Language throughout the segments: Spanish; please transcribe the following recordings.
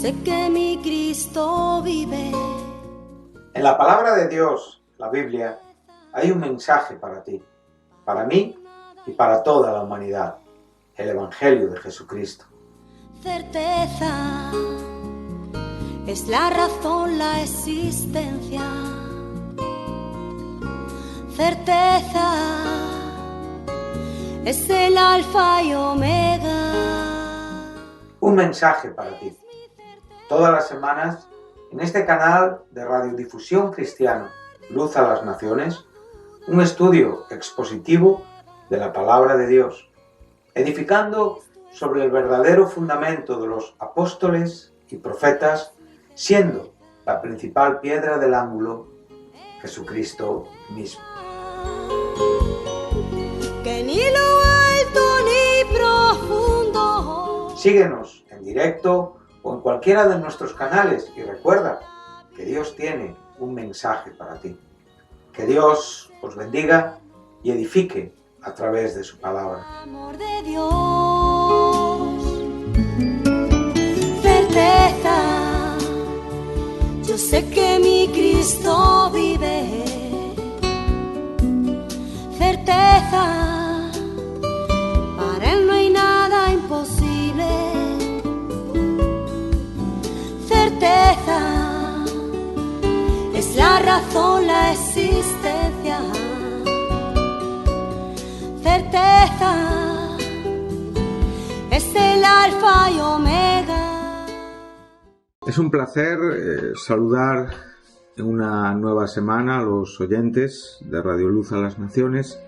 sé que mi Cristo vive. En la palabra de Dios, la Biblia, hay un mensaje para ti, para mí y para toda la humanidad, el Evangelio de Jesucristo. Certeza es la razón, la existencia. Certeza es el alfa y omega. Un mensaje para ti. Todas las semanas, en este canal de radiodifusión cristiana, Luz a las Naciones, un estudio expositivo de la palabra de Dios, edificando sobre el verdadero fundamento de los apóstoles y profetas, siendo la principal piedra del ángulo Jesucristo mismo. Que ni lo alto ni profundo. Síguenos en directo o en cualquiera de nuestros canales y recuerda que Dios tiene un mensaje para ti. Que Dios os bendiga y edifique a través de su palabra. Amor de Dios, certeza, yo sé que mi Cristo vive. Certeza, para Él no hay nada imposible. Certeza, es la razón, la existencia. Certeza, es el alfa y omega. Es un placer saludar en una nueva semana a los oyentes de Radio Luz a las Naciones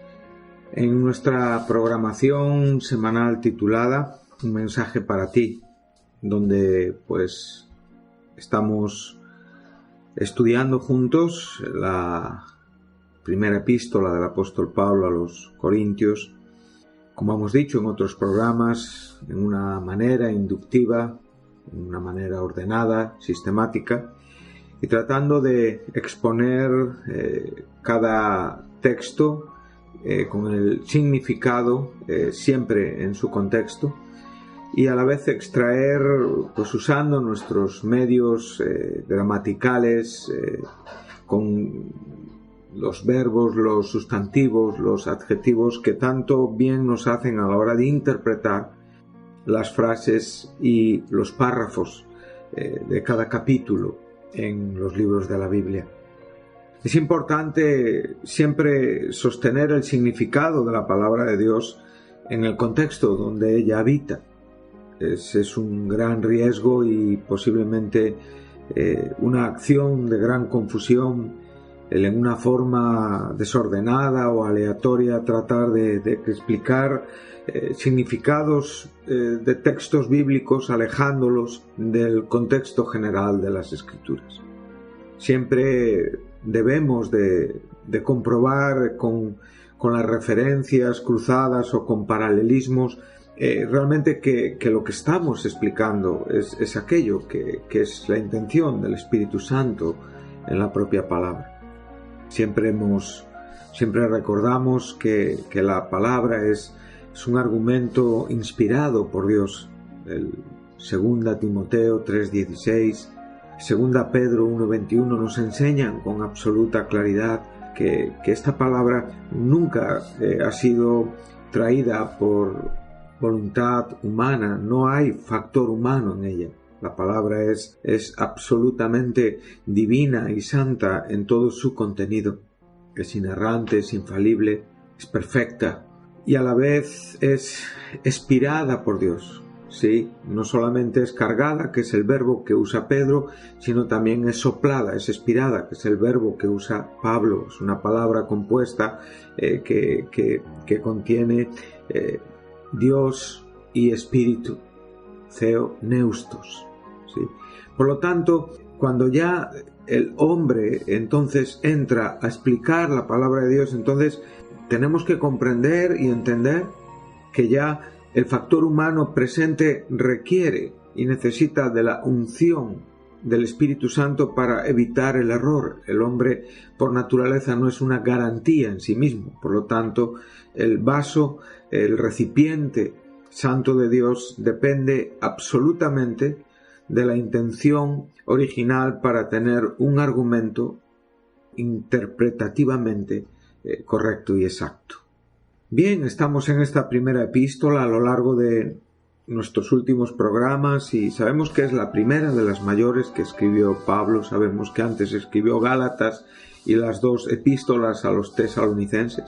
en nuestra programación semanal titulada Un mensaje para ti, donde pues estamos estudiando juntos la primera epístola del apóstol Pablo a los Corintios, como hemos dicho en otros programas, en una manera inductiva, en una manera ordenada, sistemática, y tratando de exponer cada texto con el significado siempre en su contexto, y a la vez extraer, pues usando nuestros medios gramaticales, con los verbos, los sustantivos, los adjetivos que tanto bien nos hacen a la hora de interpretar las frases y los párrafos de cada capítulo en los libros de la Biblia. Es importante siempre sostener el significado de la palabra de Dios en el contexto donde ella habita. Es un gran riesgo y posiblemente una acción de gran confusión el en una forma desordenada o aleatoria tratar de explicar significados de textos bíblicos alejándolos del contexto general de las Escrituras. Siempre debemos de comprobar con las referencias cruzadas o con paralelismos realmente que lo que estamos explicando es aquello que es la intención del Espíritu Santo en la propia palabra. Siempre recordamos que la palabra es un argumento inspirado por Dios. El 2 Timoteo 3:16, 2 Pedro 1:21 nos enseñan con absoluta claridad que esta palabra nunca ha sido traída por voluntad humana, no hay factor humano en ella. La palabra es absolutamente divina y santa en todo su contenido. Es inerrante, es infalible, es perfecta y a la vez es inspirada por Dios. Sí, no solamente es cargada, que es el verbo que usa Pedro, sino también es soplada, es inspirada, que es el verbo que usa Pablo. Es una palabra compuesta que contiene Dios y Espíritu, Theopneustos. ¿Sí? Por lo tanto, cuando ya el hombre entonces entra a explicar la palabra de Dios, entonces tenemos que comprender y entender que ya el factor humano presente requiere y necesita de la unción del Espíritu Santo para evitar el error. El hombre por naturaleza no es una garantía en sí mismo. Por lo tanto, el vaso, el recipiente santo de Dios depende absolutamente de la intención original para tener un argumento interpretativamente correcto y exacto. Bien, estamos en esta primera epístola a lo largo de nuestros últimos programas y sabemos que es la primera de las mayores que escribió Pablo. Sabemos que antes escribió Gálatas y las dos epístolas a los tesalonicenses.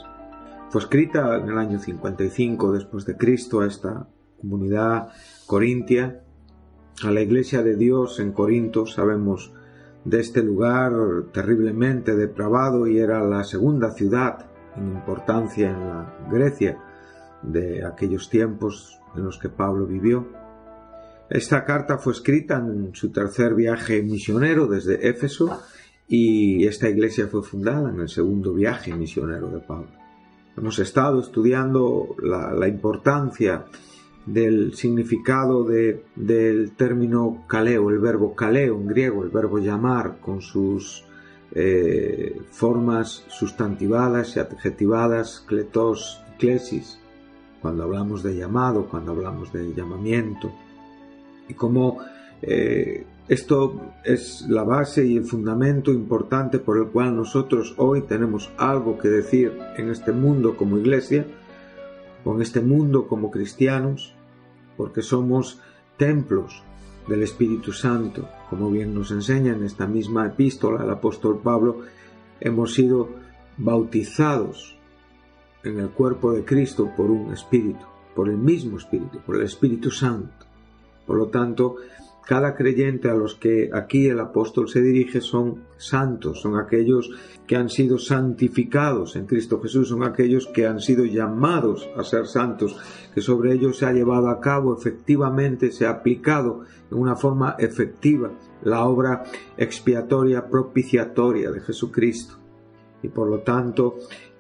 Fue escrita en el año 55 después de Cristo a esta comunidad corintia, a la iglesia de Dios en Corinto. Sabemos de este lugar terriblemente depravado y era la segunda ciudad en importancia en la Grecia de aquellos tiempos en los que Pablo vivió. Esta carta fue escrita en su tercer viaje misionero desde Éfeso y esta iglesia fue fundada en el segundo viaje misionero de Pablo. Hemos estado estudiando la importancia del significado del término kaleo, el verbo kaleo en griego, el verbo llamar con sus formas sustantivadas y adjetivadas, kletos y klesis, cuando hablamos de llamado, cuando hablamos de llamamiento, y cómo esto es la base y el fundamento importante por el cual nosotros hoy tenemos algo que decir en este mundo como iglesia, o en este mundo como cristianos, porque somos templos del Espíritu Santo. Como bien nos enseña en esta misma epístola el apóstol Pablo, hemos sido bautizados en el cuerpo de Cristo por un Espíritu, por el mismo Espíritu, por el Espíritu Santo. Por lo tanto, cada creyente a los que aquí el apóstol se dirige son santos, son aquellos que han sido santificados en Cristo Jesús, son aquellos que han sido llamados a ser santos, que sobre ellos se ha llevado a cabo efectivamente, se ha aplicado en una forma efectiva la obra expiatoria, propiciatoria de Jesucristo. Y por lo tanto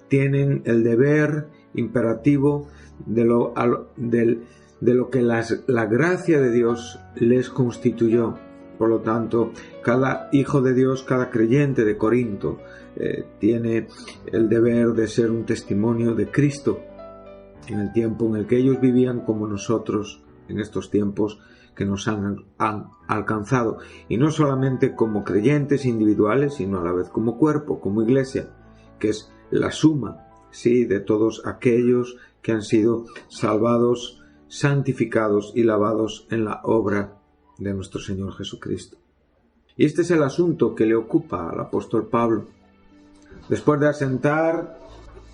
tienen el deber imperativo de lo que la gracia de Dios les constituyó. Por lo tanto, cada hijo de Dios, cada creyente de Corinto tiene el deber de ser un testimonio de Cristo en el tiempo en el que ellos vivían, como nosotros en estos tiempos que nos han alcanzado, y no solamente como creyentes individuales, sino a la vez como cuerpo, como iglesia, que es la suma, sí, de todos aquellos que han sido salvados, santificados y lavados en la obra de nuestro Señor Jesucristo. Y este es el asunto que le ocupa al apóstol Pablo. Después de asentar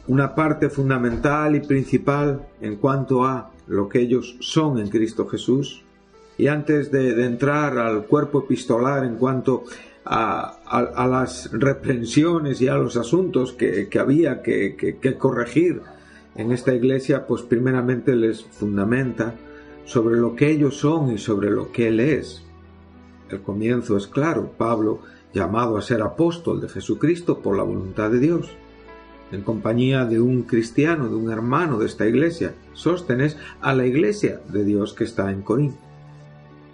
una parte fundamental y principal en cuanto a lo que ellos son en Cristo Jesús, y antes de entrar al cuerpo epistolar en cuanto a las reprensiones y a los asuntos que había que corregir en esta iglesia, pues primeramente les fundamenta sobre lo que ellos son y sobre lo que Él es. El comienzo es claro: Pablo, llamado a ser apóstol de Jesucristo por la voluntad de Dios, en compañía de un cristiano, de un hermano de esta iglesia, Sóstenes, a la iglesia de Dios que está en Corinto.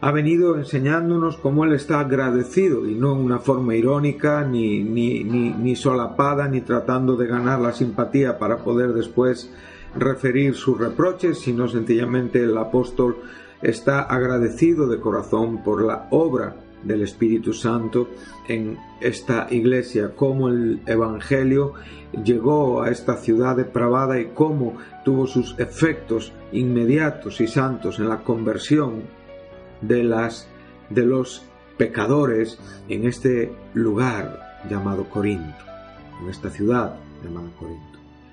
Ha venido enseñándonos cómo Él está agradecido, y no en una forma irónica, ni solapada, ni tratando de ganar la simpatía para poder después referir sus reproches, sino sencillamente el apóstol está agradecido de corazón por la obra del Espíritu Santo en esta iglesia, cómo el Evangelio llegó a esta ciudad depravada y cómo tuvo sus efectos inmediatos y santos en la conversión de los pecadores en este lugar llamado Corinto, en esta ciudad llamada Corinto.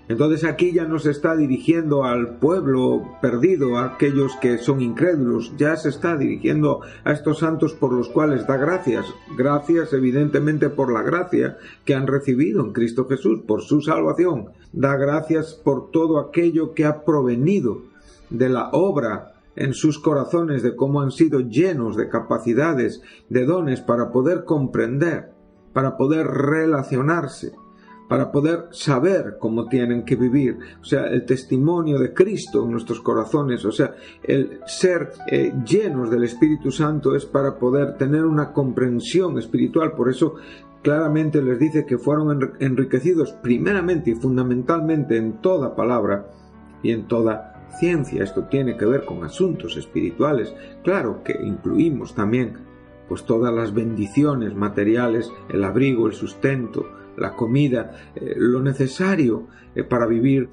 Entonces aquí ya no se está dirigiendo al pueblo perdido, a aquellos que son incrédulos, ya se está dirigiendo a estos santos por los cuales da gracias evidentemente por la gracia que han recibido en Cristo Jesús, por su salvación. Da gracias por todo aquello que ha provenido de la obra en sus corazones, de cómo han sido llenos de capacidades, de dones para poder comprender, para poder relacionarse, para poder saber cómo tienen que vivir. O sea, el testimonio de Cristo en nuestros corazones, o sea, el ser llenos del Espíritu Santo es para poder tener una comprensión espiritual. Por eso claramente les dice que fueron enriquecidos primeramente y fundamentalmente en toda palabra y en toda paciencia. Esto tiene que ver con asuntos espirituales. Claro que incluimos también pues todas las bendiciones materiales, el abrigo, el sustento, la comida, lo necesario para vivir,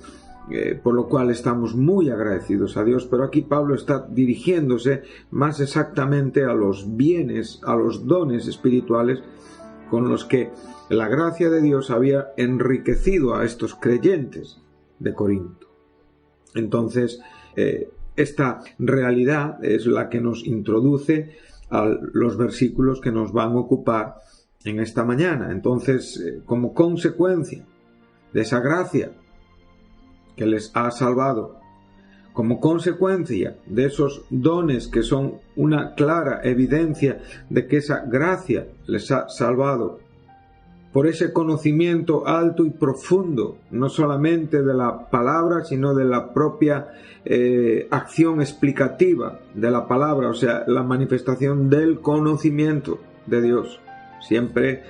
por lo cual estamos muy agradecidos a Dios. Pero aquí Pablo está dirigiéndose más exactamente a los bienes, a los dones espirituales con los que la gracia de Dios había enriquecido a estos creyentes de Corinto. Entonces, esta realidad es la que nos introduce a los versículos que nos van a ocupar en esta mañana. Entonces, como consecuencia de esa gracia que les ha salvado, como consecuencia de esos dones que son una clara evidencia de que esa gracia les ha salvado, por ese conocimiento alto y profundo, no solamente de la palabra, sino de la propia acción explicativa de la palabra, o sea, la manifestación del conocimiento de Dios. Siempre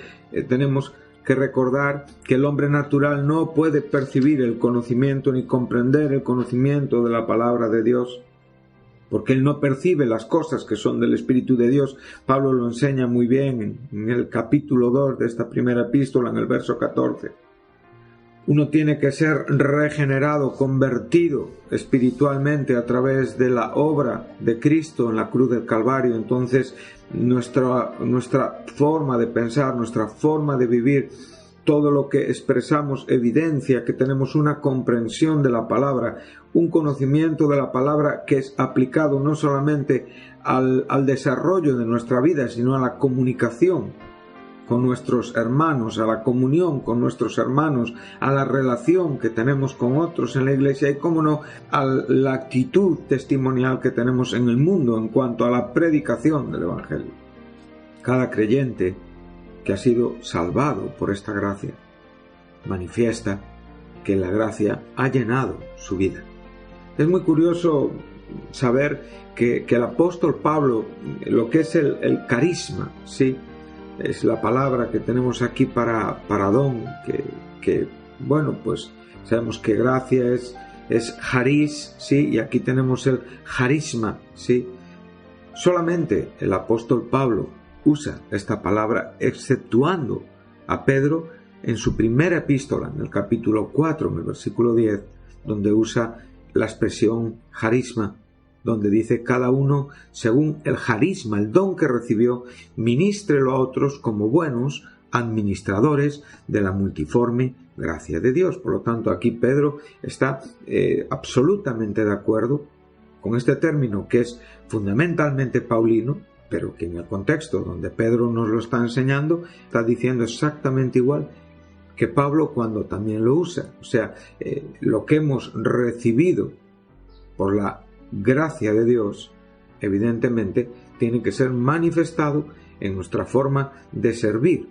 tenemos que recordar que el hombre natural no puede percibir el conocimiento ni comprender el conocimiento de la palabra de Dios, porque él no percibe las cosas que son del Espíritu de Dios. Pablo lo enseña muy bien en el capítulo 2 de esta primera epístola, en el verso 14. Uno tiene que ser regenerado, convertido espiritualmente a través de la obra de Cristo en la cruz del Calvario. Entonces, nuestra forma de pensar, nuestra forma de vivir, todo lo que expresamos evidencia que tenemos una comprensión de la palabra, un conocimiento de la palabra que es aplicado no solamente al desarrollo de nuestra vida, sino a la comunicación con nuestros hermanos, a la comunión con nuestros hermanos, a la relación que tenemos con otros en la iglesia y, cómo no, a la actitud testimonial que tenemos en el mundo en cuanto a la predicación del Evangelio. Cada creyente que ha sido salvado por esta gracia manifiesta que la gracia ha llenado su vida. Es muy curioso saber que el apóstol Pablo, lo que es el carisma, ¿sí?, es la palabra que tenemos aquí para don, que bueno, pues sabemos que gracia es charis, ¿sí?, y aquí tenemos el charisma, ¿sí? Solamente el apóstol Pablo usa esta palabra, exceptuando a Pedro en su primera epístola, en el capítulo 4, en el versículo 10, donde usa la expresión charisma, donde dice: cada uno según el charisma, el don que recibió, ministrelo a otros como buenos administradores de la multiforme gracia de Dios. Por lo tanto, aquí Pedro está absolutamente de acuerdo con este término, que es fundamentalmente paulino, pero que en el contexto donde Pedro nos lo está enseñando, está diciendo exactamente igual que Pablo cuando también lo usa. O sea, lo que hemos recibido por la gracia de Dios, evidentemente, tiene que ser manifestado en nuestra forma de servir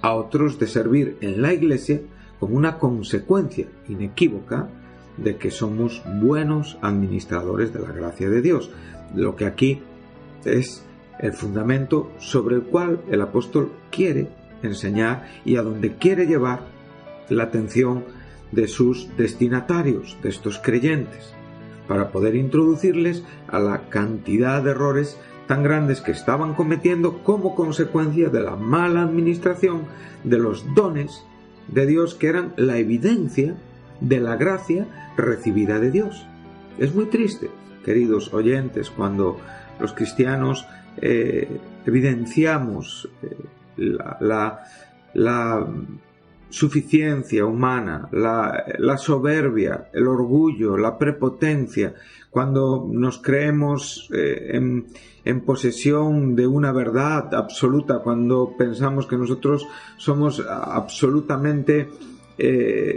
a otros, de servir en la iglesia, como una consecuencia inequívoca de que somos buenos administradores de la gracia de Dios. Lo que aquí es el fundamento sobre el cual el apóstol quiere enseñar y a donde quiere llevar la atención de sus destinatarios, de estos creyentes, para poder introducirles a la cantidad de errores tan grandes que estaban cometiendo como consecuencia de la mala administración de los dones de Dios, que eran la evidencia de la gracia recibida de Dios. Es muy triste, queridos oyentes, cuando los cristianos evidenciamos la suficiencia humana, la soberbia, el orgullo, la prepotencia, cuando nos creemos en posesión de una verdad absoluta, cuando pensamos que nosotros somos absolutamente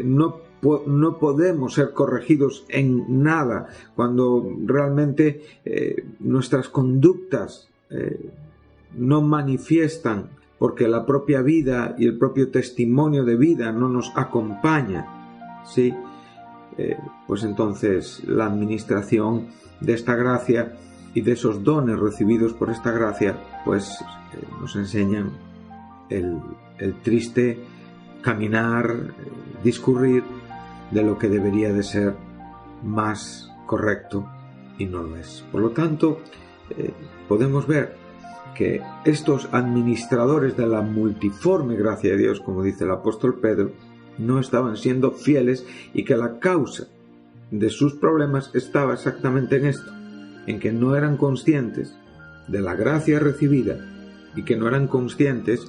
no podemos ser corregidos en nada, cuando realmente nuestras conductas no manifiestan porque la propia vida y el propio testimonio de vida no nos acompaña, ¿sí? Pues entonces la administración de esta gracia y de esos dones recibidos por esta gracia, pues nos enseñan el triste caminar, discurrir de lo que debería de ser más correcto y no lo es. Por lo tanto, podemos ver que estos administradores de la multiforme gracia de Dios, como dice el apóstol Pedro, no estaban siendo fieles y que la causa de sus problemas estaba exactamente en esto, en que no eran conscientes de la gracia recibida y que no eran conscientes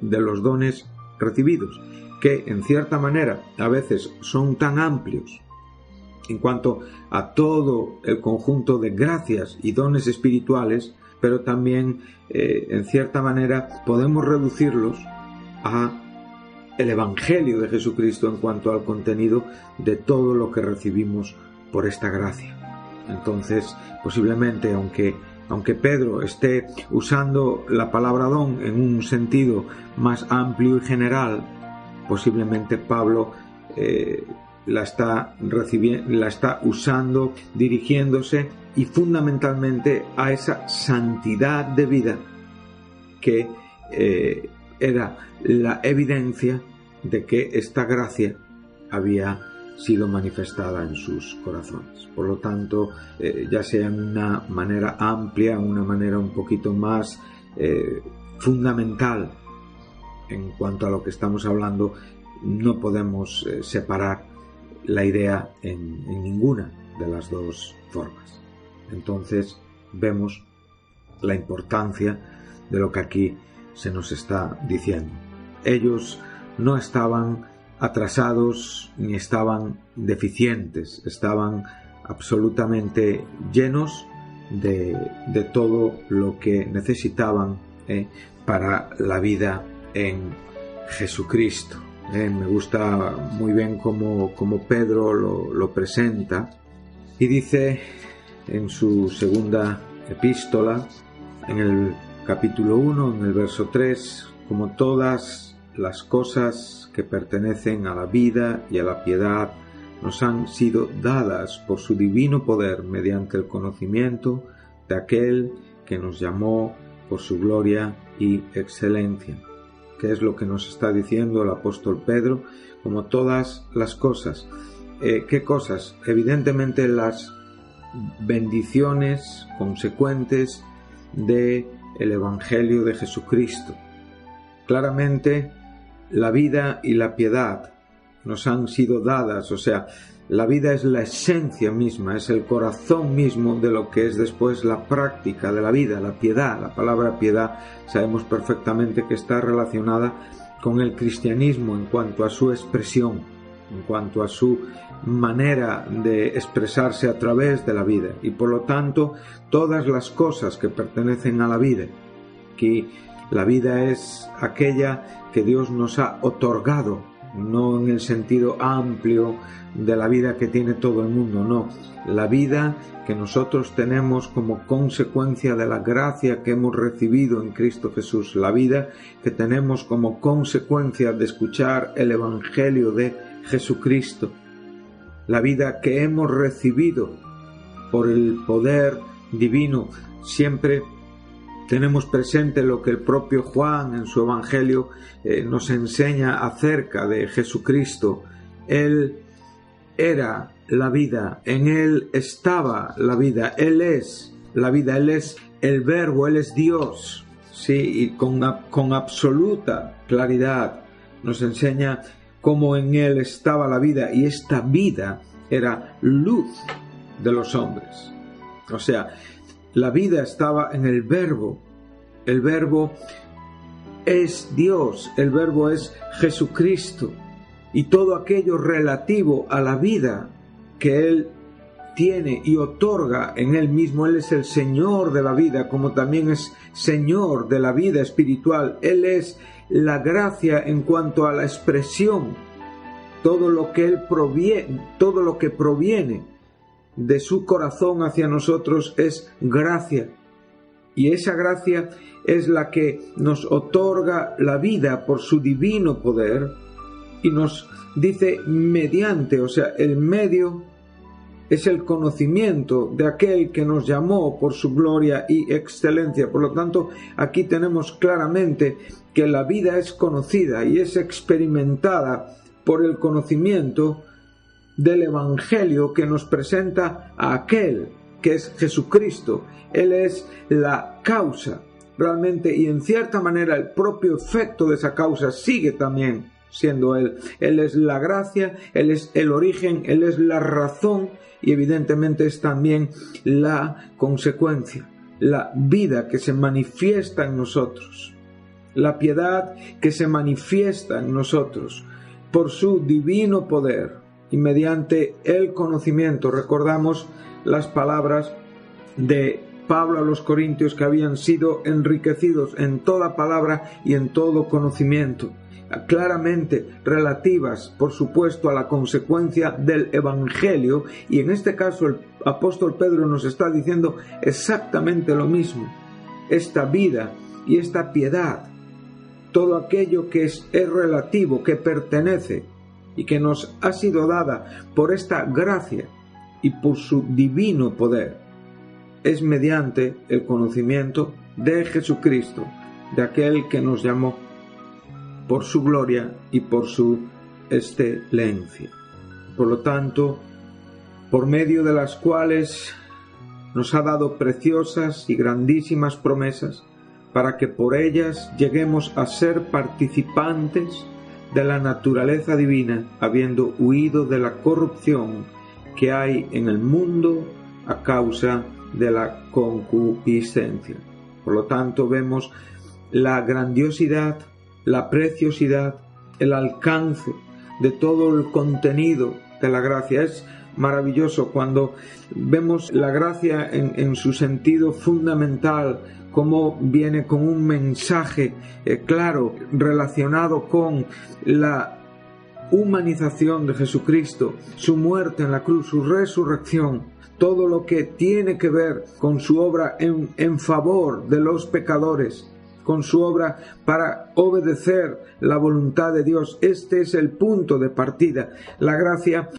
de los dones recibidos, que en cierta manera a veces son tan amplios en cuanto a todo el conjunto de gracias y dones espirituales, pero también en cierta manera podemos reducirlos a el Evangelio de Jesucristo en cuanto al contenido de todo lo que recibimos por esta gracia. Entonces, posiblemente, aunque Pedro esté usando la palabra don en un sentido más amplio y general, posiblemente Pablo la está usando dirigiéndose y fundamentalmente a esa santidad de vida que era la evidencia de que esta gracia había sido manifestada en sus corazones. Por lo tanto, ya sea en una manera amplia, una manera un poquito más fundamental en cuanto a lo que estamos hablando, no podemos separar la idea en ninguna de las dos formas. Entonces vemos la importancia de lo que aquí se nos está diciendo. Ellos no estaban atrasados ni estaban deficientes, estaban absolutamente llenos de todo lo que necesitaban para la vida en Jesucristo. Me gusta muy bien cómo Pedro lo presenta y dice en su segunda epístola, en el capítulo 1, en el verso 3, como todas las cosas que pertenecen a la vida y a la piedad nos han sido dadas por su divino poder mediante el conocimiento de aquel que nos llamó por su gloria y excelencia. ¿Qué es lo que nos está diciendo el apóstol Pedro? Como todas las cosas. ¿Qué cosas? Evidentemente las bendiciones consecuentes del Evangelio de Jesucristo. Claramente la vida y la piedad nos han sido dadas, o sea, la vida es la esencia misma, es el corazón mismo de lo que es después la práctica de la vida, la piedad. La palabra piedad sabemos perfectamente que está relacionada con el cristianismo en cuanto a su expresión, en cuanto a su manera de expresarse a través de la vida. Y por lo tanto, todas las cosas que pertenecen a la vida, que la vida es aquella que Dios nos ha otorgado, no en el sentido amplio de la vida que tiene todo el mundo, no. La vida que nosotros tenemos como consecuencia de la gracia que hemos recibido en Cristo Jesús. La vida que tenemos como consecuencia de escuchar el Evangelio de Jesucristo. La vida que hemos recibido por el poder divino. Siempre tenemos presente lo que el propio Juan en su Evangelio nos enseña acerca de Jesucristo. Él era la vida, en Él estaba la vida, Él es la vida, Él es el Verbo, Él es Dios. Sí, y con absoluta claridad nos enseña cómo en Él estaba la vida, y esta vida era luz de los hombres. O sea, la vida estaba en el Verbo. El Verbo es Dios, el Verbo es Jesucristo. Y todo aquello relativo a la vida que Él tiene y otorga en Él mismo. Él es el Señor de la vida, como también es Señor de la vida espiritual. Él es la gracia en cuanto a la expresión. Todo lo que Él proviene, todo lo que proviene de su corazón hacia nosotros es gracia. Y esa gracia es la que nos otorga la vida por su divino poder, y nos dice mediante, o sea, el medio es el conocimiento de aquel que nos llamó por su gloria y excelencia. Por lo tanto, aquí tenemos claramente que la vida es conocida y es experimentada por el conocimiento del Evangelio que nos presenta a aquel que es Jesucristo. Él es la causa realmente, y en cierta manera el propio efecto de esa causa sigue también siendo Él. Él es la gracia, Él es el origen, Él es la razón y evidentemente es también la consecuencia, la vida que se manifiesta en nosotros, la piedad que se manifiesta en nosotros por su divino poder y mediante el conocimiento. Recordamos las palabras de Pablo a los Corintios, que habían sido enriquecidos en toda palabra y en todo conocimiento, claramente relativas, por supuesto, a la consecuencia del Evangelio, y en este caso el apóstol Pedro nos está diciendo exactamente lo mismo. Esta vida y esta piedad, todo aquello que es relativo, que pertenece y que nos ha sido dada por esta gracia y por su divino poder, es mediante el conocimiento de Jesucristo, de aquel que nos llamó por su gloria y por su excelencia. Por lo tanto, por medio de las cuales nos ha dado preciosas y grandísimas promesas, para que por ellas lleguemos a ser participantes de la naturaleza divina, habiendo huido de la corrupción que hay en el mundo a causa de la concupiscencia. Por lo tanto, vemos la grandiosidad, la preciosidad, el alcance de todo el contenido de la gracia. Es maravilloso cuando vemos la gracia en su sentido fundamental, cómo viene con un mensaje claro relacionado con la humanización de Jesucristo, su muerte en la cruz, su resurrección, todo lo que tiene que ver con su obra en favor de los pecadores, con su obra para obedecer la voluntad de Dios. Este es el punto de partida. La gracia,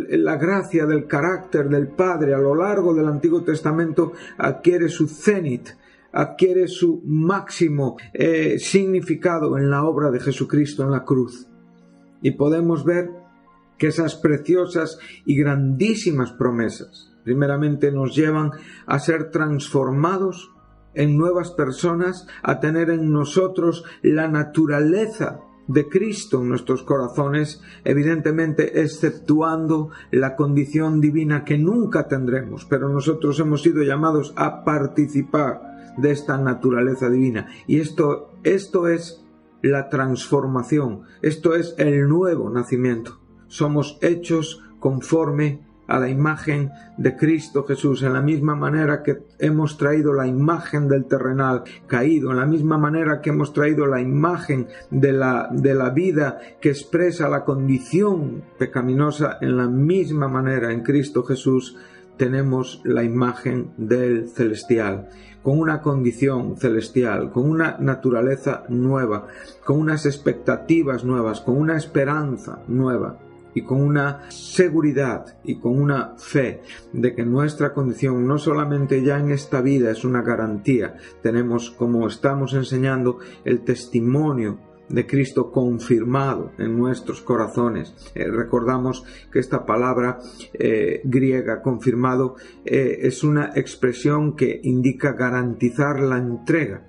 la gracia del carácter del Padre a lo largo del Antiguo Testamento adquiere su cenit, adquiere su máximo significado en la obra de Jesucristo en la cruz. Y podemos ver que esas preciosas y grandísimas promesas primeramente nos llevan a ser transformados en nuevas personas, a tener en nosotros la naturaleza de Cristo en nuestros corazones, evidentemente exceptuando la condición divina que nunca tendremos, pero nosotros hemos sido llamados a participar de esta naturaleza divina. Y esto es la transformación, esto es el nuevo nacimiento. Somos hechos conforme a la imagen de Cristo Jesús, en la misma manera que hemos traído la imagen del terrenal caído, en la misma manera que hemos traído la imagen de la vida que expresa la condición pecaminosa, en la misma manera en Cristo Jesús tenemos la imagen del celestial, con una condición celestial, con una naturaleza nueva, con unas expectativas nuevas, con una esperanza nueva, y con una seguridad y con una fe de que nuestra condición no solamente ya en esta vida es una garantía, tenemos, como estamos enseñando, el testimonio de Cristo confirmado en nuestros corazones. Recordamos que esta palabra griega, confirmado, es una expresión que indica garantizar la entrega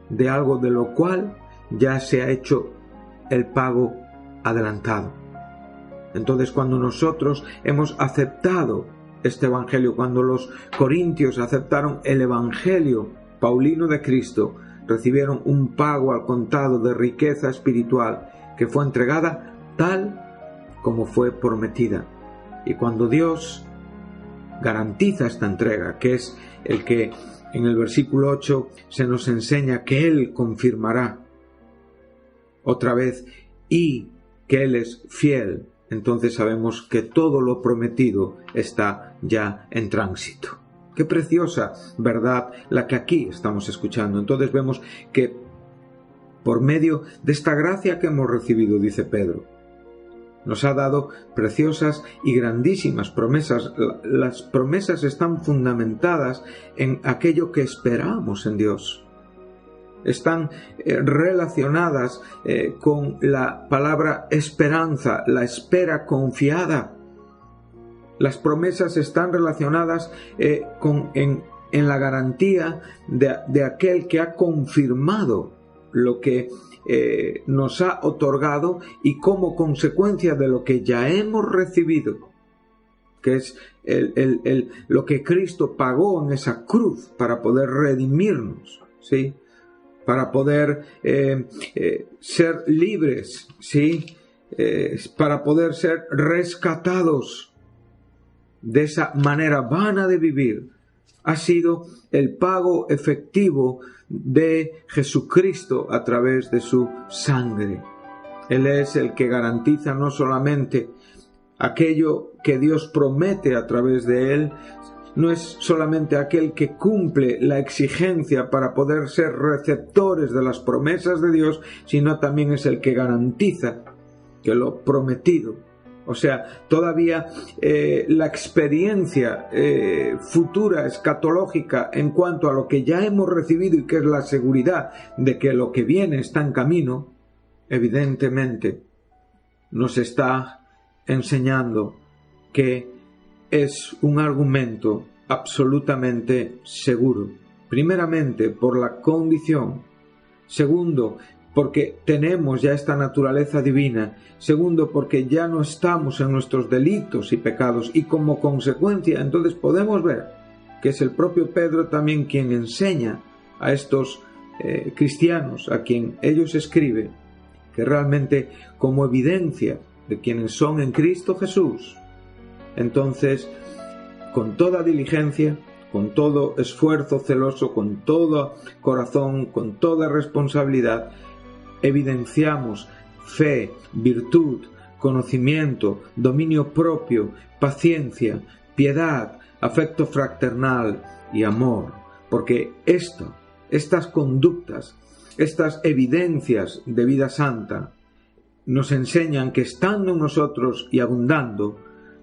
de algo de lo cual ya se ha hecho el pago adelantado. Entonces, cuando nosotros hemos aceptado este Evangelio, cuando los corintios aceptaron el Evangelio paulino de Cristo, recibieron un pago al contado de riqueza espiritual que fue entregada tal como fue prometida. Y cuando Dios garantiza esta entrega, que es el que en el versículo 8 se nos enseña que Él confirmará otra vez y que Él es fiel, entonces sabemos que todo lo prometido está ya en tránsito. Qué preciosa verdad la que aquí estamos escuchando. Entonces vemos que por medio de esta gracia que hemos recibido, dice Pedro, nos ha dado preciosas y grandísimas promesas. Las promesas están fundamentadas en aquello que esperamos en Dios. Están relacionadas con la palabra esperanza, la espera confiada. Las promesas están relacionadas en la garantía de aquel que ha confirmado lo que nos ha otorgado y como consecuencia de lo que ya hemos recibido, que es lo que Cristo pagó en esa cruz para poder redimirnos, ¿sí? Para poder ser libres, ¿sí? Para poder ser rescatados de esa manera vana de vivir. Ha sido el pago efectivo de Jesucristo a través de su sangre. Él es el que garantiza no solamente aquello que Dios promete a través de Él, no es solamente aquel que cumple la exigencia para poder ser receptores de las promesas de Dios, sino también es el que garantiza que lo prometido, o sea, todavía la experiencia futura, escatológica, en cuanto a lo que ya hemos recibido y que es la seguridad de que lo que viene está en camino, evidentemente nos está enseñando que es un argumento absolutamente seguro. Primeramente, por la condición. Segundo, porque tenemos ya esta naturaleza divina. Segundo, porque ya no estamos en nuestros delitos y pecados. Y como consecuencia, entonces podemos ver que es el propio Pedro también quien enseña a estos cristianos, a quien ellos escribe, que realmente como evidencia de quienes son en Cristo Jesús, entonces, con toda diligencia, con todo esfuerzo celoso, con todo corazón, con toda responsabilidad, evidenciamos fe, virtud, conocimiento, dominio propio, paciencia, piedad, afecto fraternal y amor. Porque estas conductas, estas evidencias de vida santa, nos enseñan que estando en nosotros y abundando,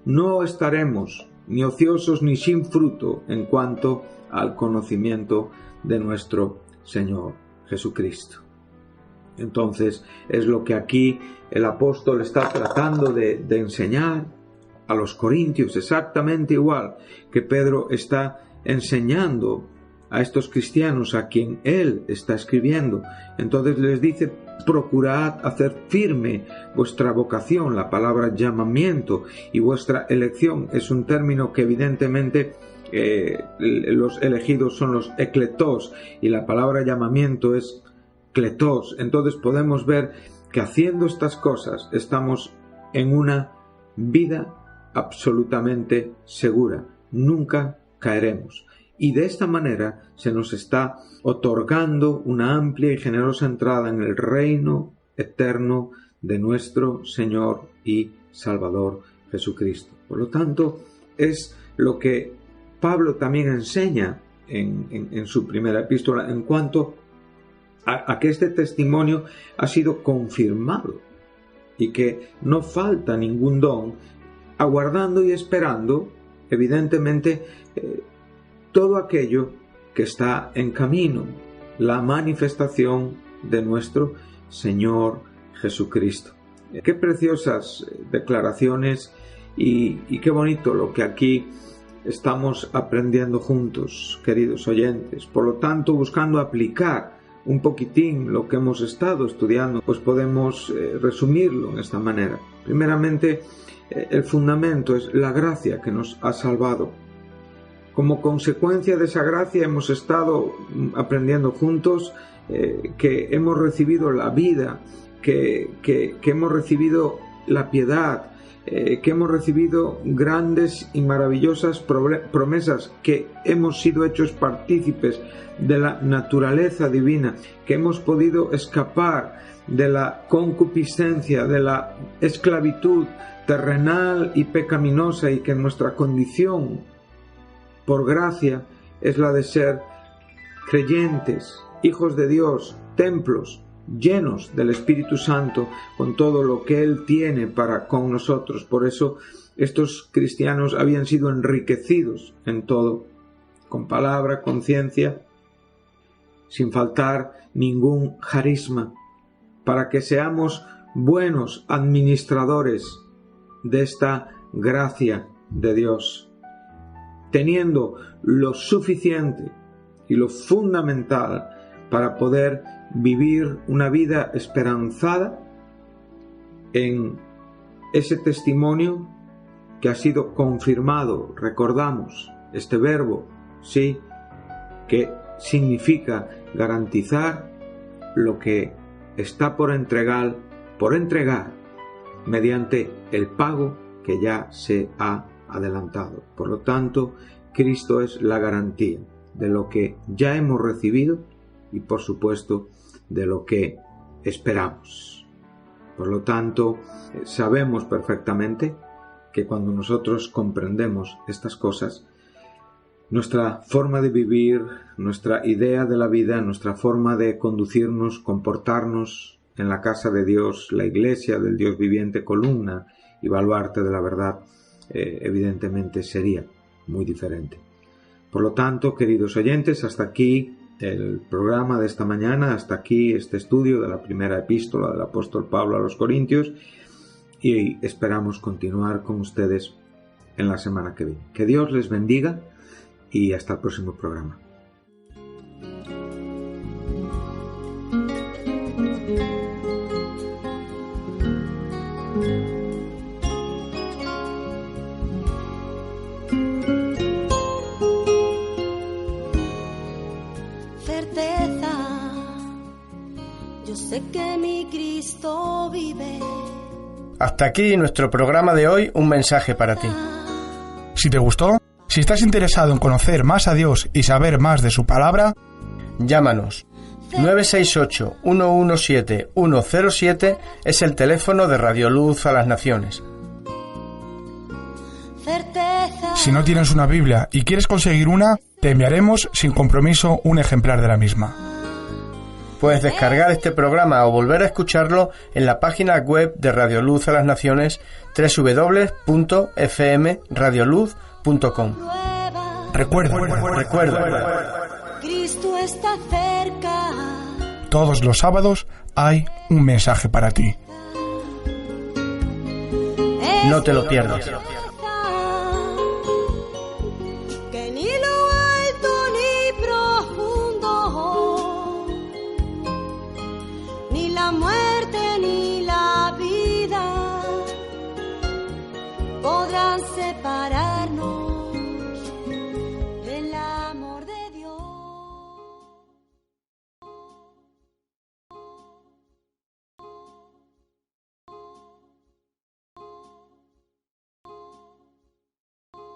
no estaremos ni ociosos ni sin fruto en cuanto al conocimiento de nuestro Señor Jesucristo. Entonces es lo que aquí el apóstol está tratando de enseñar a los corintios, exactamente igual que Pedro está enseñando a estos cristianos a quien él está escribiendo. Entonces les dice: procurad hacer firme vuestra vocación. La palabra llamamiento y vuestra elección es un término que evidentemente los elegidos son los ekletos y la palabra llamamiento es kletos. Entonces podemos ver que haciendo estas cosas estamos en una vida absolutamente segura. Nunca caeremos. Y de esta manera se nos está otorgando una amplia y generosa entrada en el reino eterno de nuestro Señor y Salvador Jesucristo. Por lo tanto, es lo que Pablo también enseña en su primera epístola en cuanto a que este testimonio ha sido confirmado y que no falta ningún don, aguardando y esperando, evidentemente, todo aquello que está en camino, la manifestación de nuestro Señor Jesucristo. Qué preciosas declaraciones y qué bonito lo que aquí estamos aprendiendo juntos, queridos oyentes. Por lo tanto, buscando aplicar un poquitín lo que hemos estado estudiando, pues podemos resumirlo en esta manera. Primeramente, el fundamento es la gracia que nos ha salvado. Como consecuencia de esa gracia hemos estado aprendiendo juntos que hemos recibido la vida, que hemos recibido la piedad, que hemos recibido grandes y maravillosas promesas, que hemos sido hechos partícipes de la naturaleza divina, que hemos podido escapar de la concupiscencia, de la esclavitud terrenal y pecaminosa, y que nuestra condición por gracia es la de ser creyentes, hijos de Dios, templos llenos del Espíritu Santo, con todo lo que Él tiene para con nosotros. Por eso estos cristianos habían sido enriquecidos en todo, con palabra, con ciencia, sin faltar ningún carisma, para que seamos buenos administradores de esta gracia de Dios, teniendo lo suficiente y lo fundamental para poder vivir una vida esperanzada en ese testimonio que ha sido confirmado. Recordamos este verbo, sí, que significa garantizar lo que está por entregar mediante el pago que ya se ha adelantado. Por lo tanto, Cristo es la garantía de lo que ya hemos recibido y, por supuesto, de lo que esperamos. Por lo tanto, sabemos perfectamente que cuando nosotros comprendemos estas cosas, nuestra forma de vivir, nuestra idea de la vida, nuestra forma de conducirnos, comportarnos en la casa de Dios, la iglesia del Dios viviente, columna y baluarte de la verdad, evidentemente sería muy diferente. Por lo tanto, queridos oyentes, hasta aquí el programa de esta mañana, hasta aquí este estudio de la primera epístola del apóstol Pablo a los Corintios, y esperamos continuar con ustedes en la semana que viene. Que Dios les bendiga y hasta el próximo programa. Certeza, yo sé que mi Cristo vive. Hasta aquí nuestro programa de hoy, un mensaje para ti. Si te gustó, si estás interesado en conocer más a Dios y saber más de su palabra, llámanos. 968-117-107 es el teléfono de Radio Luz a las Naciones. Si no tienes una Biblia y quieres conseguir una, te enviaremos sin compromiso un ejemplar de la misma. Puedes descargar este programa o volver a escucharlo en la página web de Radio Luz a las Naciones, www.fmradioluz.com. Recuerda, Cristo está cerca. Todos los sábados hay un mensaje para ti. No te lo pierdas. Que ni lo alto ni profundo, ni la muerte ni la vida podrán separar.